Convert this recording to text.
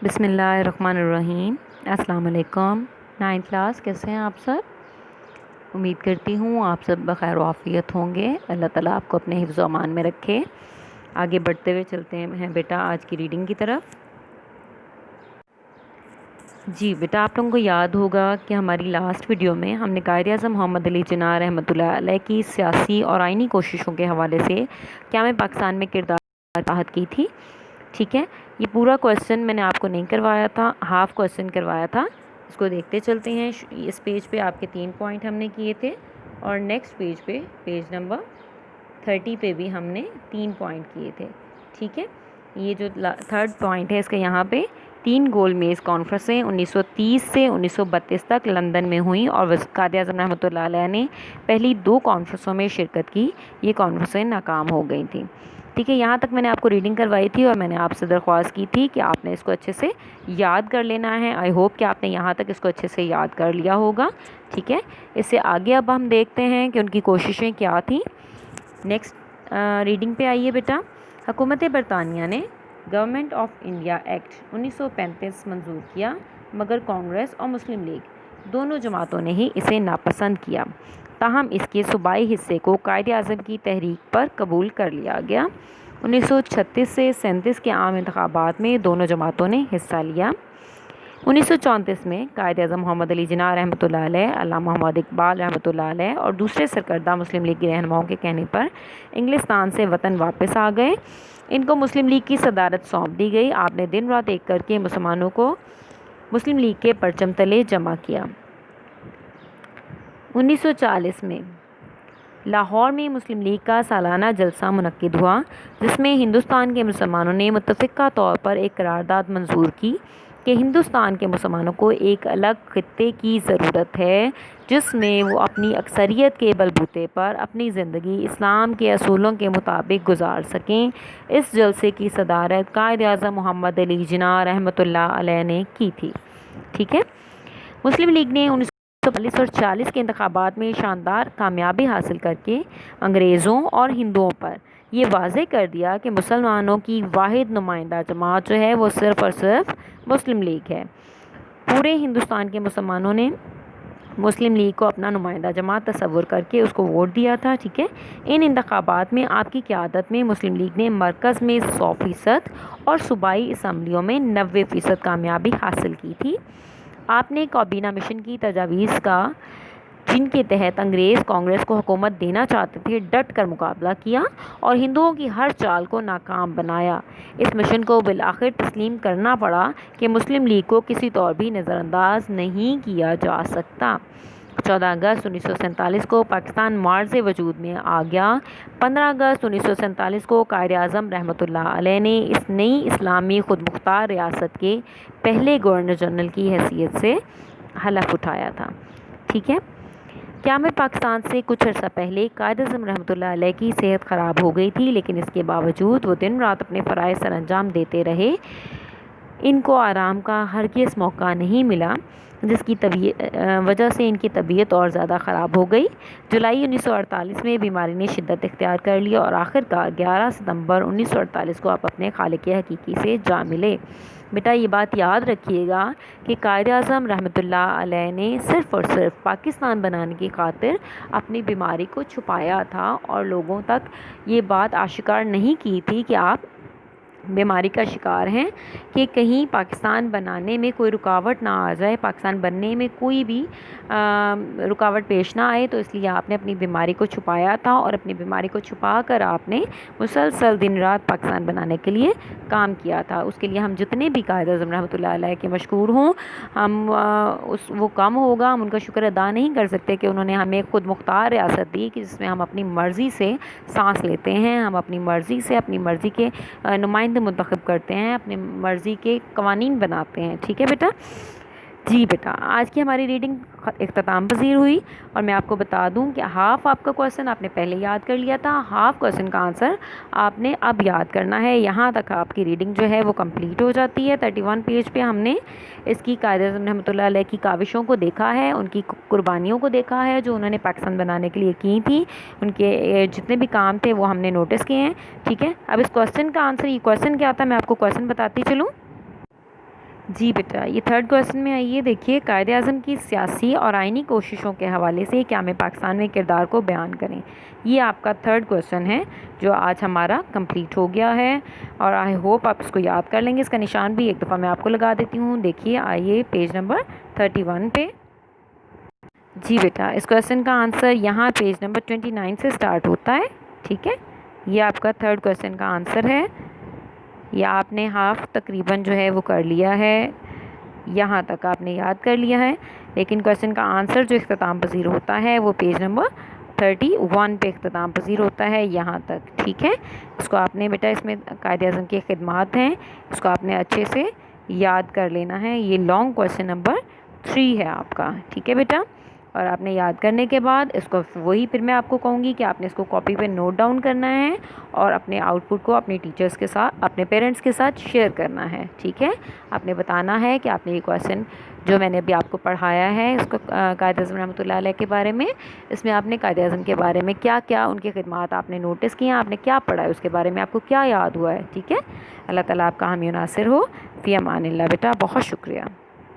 بسم اللہ الرحمن الرحیم۔ السلام علیکم۔ 9th کلاس، کیسے ہیں آپ سب؟ امید کرتی ہوں آپ سب بخیر و عافیت ہوں گے۔ اللہ تعالیٰ آپ کو اپنے حفظ و امان میں رکھے۔ آگے بڑھتے ہوئے چلتے ہیں بیٹا آج کی ریڈنگ کی طرف۔ جی بیٹا، آپ لوگوں کو یاد ہوگا کہ ہماری لاسٹ ویڈیو میں ہم نے قائد اعظم محمد علی جناح رحمۃ اللہ علیہ کی سیاسی اور آئینی کوششوں کے حوالے سے قیام پاکستان میں کردار تاحت کی تھی۔ ٹھیک ہے، یہ پورا کویسچن میں نے آپ کو نہیں کروایا تھا، ہاف کویسچن کروایا تھا۔ اس کو دیکھتے چلتے ہیں۔ اس پیج پہ آپ کے 3 پوائنٹ ہم نے کیے تھے، اور نیکسٹ پیج پہ پیج نمبر 30 پہ بھی ہم نے 3 پوائنٹ کیے تھے۔ ٹھیک ہے، یہ جو 3rd پوائنٹ ہے اس کا یہاں پہ 3 گول میز کانفرنسیں 1930 سے 1932 تک لندن میں ہوئیں، اور قائد اعظم رحمۃ اللہ علیہ نے پہلی 2 کانفرنسوں میں شرکت کی۔ یہ کانفرنسیں ناکام ہو گئی تھیں۔ ٹھیک ہے، یہاں تک میں نے آپ کو ریڈنگ کروائی تھی، اور میں نے آپ سے درخواست کی تھی کہ آپ نے اس کو اچھے سے یاد کر لینا ہے۔ آئی ہوپ کہ آپ نے یہاں تک اس کو اچھے سے یاد کر لیا ہوگا۔ ٹھیک ہے، اس سے آگے اب ہم دیکھتے ہیں کہ ان کی کوششیں کیا تھیں۔ نیکسٹ ریڈنگ پہ آئیے بیٹا۔ حکومت برطانیہ نے گورنمنٹ آف انڈیا ایکٹ 1935 منظور کیا، مگر کانگریس اور مسلم لیگ دونوں جماعتوں نے ہی اسے ناپسند کیا۔ تاہم اس کے صوبائی حصے کو قائد اعظم کی تحریک پر قبول کر لیا گیا۔ 1936 سے 37 کے عام انتخابات میں دونوں جماعتوں نے حصہ لیا۔ 1934 میں قائد اعظم محمد علی جناح رحمۃ اللہ علیہ، علامہ محمد اقبال رحمۃ اللہ علیہ اور دوسرے سرکردہ مسلم لیگ کے رہنماؤں کے کہنے پر انگلستان سے وطن واپس آ گئے۔ ان کو مسلم لیگ کی صدارت سونپ دی گئی۔ آپ نے دن رات ایک کر کے مسلمانوں کو مسلم لیگ کے پرچم تلے جمع کیا۔ 1940 میں لاہور میں مسلم لیگ کا سالانہ جلسہ منعقد ہوا، جس میں ہندوستان کے مسلمانوں نے متفقہ طور پر ایک قرارداد منظور کی کہ ہندوستان کے مسلمانوں کو ایک الگ خطے کی ضرورت ہے، جس میں وہ اپنی اکثریت کے بلبوتے پر اپنی زندگی اسلام کے اصولوں کے مطابق گزار سکیں۔ اس جلسے کی صدارت قائد اعظم محمد علی جناح رحمۃ اللہ علیہ نے کی تھی۔ ٹھیک ہے، مسلم لیگ نے 1942 اور 40 کے انتخابات میں شاندار کامیابی حاصل کر کے انگریزوں اور ہندوؤں پر یہ واضح کر دیا کہ مسلمانوں کی واحد نمائندہ جماعت جو ہے وہ صرف اور صرف مسلم لیگ ہے۔ پورے ہندوستان کے مسلمانوں نے مسلم لیگ کو اپنا نمائندہ جماعت تصور کر کے اس کو ووٹ دیا تھا۔ ٹھیک ہے، ان انتخابات میں آپ کی قیادت میں مسلم لیگ نے مرکز میں 100% اور صوبائی اسمبلیوں میں 90% کامیابی حاصل کی تھی۔ آپ نے کابینہ مشن کی تجاویز کا، جن کے تحت انگریز کانگریس کو حکومت دینا چاہتے تھے، ڈٹ کر مقابلہ کیا اور ہندوؤں کی ہر چال کو ناکام بنایا۔ اس مشن کو بالآخر تسلیم کرنا پڑا کہ مسلم لیگ کو کسی طور بھی نظر انداز نہیں کیا جا سکتا۔ 14 اگست 1947 کو پاکستان معرض وجود میں آ گیا۔ 15 اگست 1947 کو قائد اعظم رحمۃ اللہ علیہ نے اس نئی اسلامی خود مختار ریاست کے پہلے گورنر جنرل کی حیثیت سے حلف اٹھایا تھا۔ ٹھیک ہے، قیام پاکستان سے کچھ عرصہ پہلے قائد اعظم رحمۃ اللہ علیہ کی صحت خراب ہو گئی تھی، لیکن اس کے باوجود وہ دن رات اپنے فرائض سر انجام دیتے رہے۔ ان کو آرام کا ہرگز موقع نہیں ملا، جس کی وجہ سے ان کی طبیعت اور زیادہ خراب ہو گئی۔ جولائی 1948 میں بیماری نے شدت اختیار کر لی، اور آخرکار 11 ستمبر 1948 کو آپ اپنے خالق حقیقی سے جا ملے۔ بیٹا یہ بات یاد رکھیے گا کہ قائد اعظم رحمۃ اللہ علیہ نے صرف اور صرف پاکستان بنانے کی خاطر اپنی بیماری کو چھپایا تھا، اور لوگوں تک یہ بات آشکار نہیں کی تھی کہ آپ بیماری کا شکار ہیں، کہ کہیں پاکستان بنانے میں کوئی رکاوٹ نہ آ جائے، پاکستان بننے میں کوئی بھی رکاوٹ پیش نہ آئے، تو اس لیے آپ نے اپنی بیماری کو چھپایا تھا، اور اپنی بیماری کو چھپا کر آپ نے مسلسل دن رات پاکستان بنانے کے لیے کام کیا تھا۔ اس کے لیے ہم جتنے بھی قائد اعظم رحمۃ اللہ علیہ کے مشکور ہوں، ہم وہ کم ہوگا، ہم ان کا شکر ادا نہیں کر سکتے کہ انہوں نے ہمیں خود مختار ریاست دی، کہ جس میں ہم اپنی مرضی سے سانس لیتے ہیں، ہم اپنی مرضی سے اپنی مرضی کے نمائندے منتخب کرتے ہیں، اپنی مرضی کے قوانین بناتے ہیں۔ ٹھیک ہے بیٹا؟ جی بیٹا، آج کی ہماری ریڈنگ اختتام پذیر ہوئی، اور میں آپ کو بتا دوں کہ ہاف آپ کا کویسچن آپ نے پہلے یاد کر لیا تھا، ہاف کویسچن کا آنسر آپ نے اب یاد کرنا ہے۔ یہاں تک آپ کی ریڈنگ جو ہے وہ کمپلیٹ ہو جاتی ہے۔ 31 پیج پہ ہم نے اس کی قائد اعظم رحمۃ اللہ علیہ کی کاوشوں کو دیکھا ہے، ان کی قربانیوں کو دیکھا ہے جو انہوں نے پاکستان بنانے کے لیے کی تھی، ان کے جتنے بھی کام تھے وہ ہم نے نوٹس کیے ہیں۔ ٹھیک ہے، اب اس کویسچن کا آنسر، یہ کویسچن کیا تھا میں آپ کو کویسچن بتاتی چلوں۔ جی بیٹا، یہ تھرڈ کویشچن میں آئیے دیکھیے، قائد اعظم کی سیاسی اور آئینی کوششوں کے حوالے سے قیام پاکستان میں کردار کو بیان کریں۔ یہ آپ کا تھرڈ کویشچن ہے جو آج ہمارا کمپلیٹ ہو گیا ہے، اور آئی ہوپ آپ اس کو یاد کر لیں گے۔ اس کا نشان بھی ایک دفعہ میں آپ کو لگا دیتی ہوں، دیکھیے آئیے پیج نمبر 31 پہ۔ جی بیٹا، اس کویشچن کا آنسر یہاں پیج نمبر 29 سے سٹارٹ ہوتا ہے، ٹھیک ہے۔ یہ آپ کا تھرڈ کویشچن کا آنسر ہے، یا آپ نے ہاف تقریباً جو ہے وہ کر لیا ہے، یہاں تک آپ نے یاد کر لیا ہے، لیکن کویشچن کا آنسر جو اختتام پذیر ہوتا ہے وہ پیج نمبر 31 پہ اختتام پذیر ہوتا ہے، یہاں تک، ٹھیک ہے۔ اس کو آپ نے بیٹا، اس میں قائد اعظم کی خدمات ہیں، اس کو آپ نے اچھے سے یاد کر لینا ہے۔ یہ لانگ کویشچن نمبر 3 ہے آپ کا، ٹھیک ہے بیٹا۔ اور آپ نے یاد کرنے کے بعد اس کو وہی پھر میں آپ کو کہوں گی کہ آپ نے اس کو کاپی پہ نوٹ ڈاؤن کرنا ہے اور اپنے آؤٹ پٹ کو اپنے ٹیچرز کے ساتھ، اپنے پیرنٹس کے ساتھ شیئر کرنا ہے، ٹھیک ہے۔ آپ نے بتانا ہے کہ آپ نے یہ کویشچن جو میں نے ابھی آپ کو پڑھایا ہے اس کو قائد اعظم رحمۃ اللہ علیہ کے بارے میں، اس میں آپ نے قائد اعظم کے بارے میں کیا کیا ان کی خدمات آپ نے نوٹس کی ہیں، آپ نے کیا پڑھا ہے، اس کے بارے میں آپ کو کیا یاد ہوا ہے، ٹھیک ہے۔ اللہ تعالیٰ آپ کا حامی و ناصر ہو۔ فی امان اللہ بیٹا، بہت شکریہ۔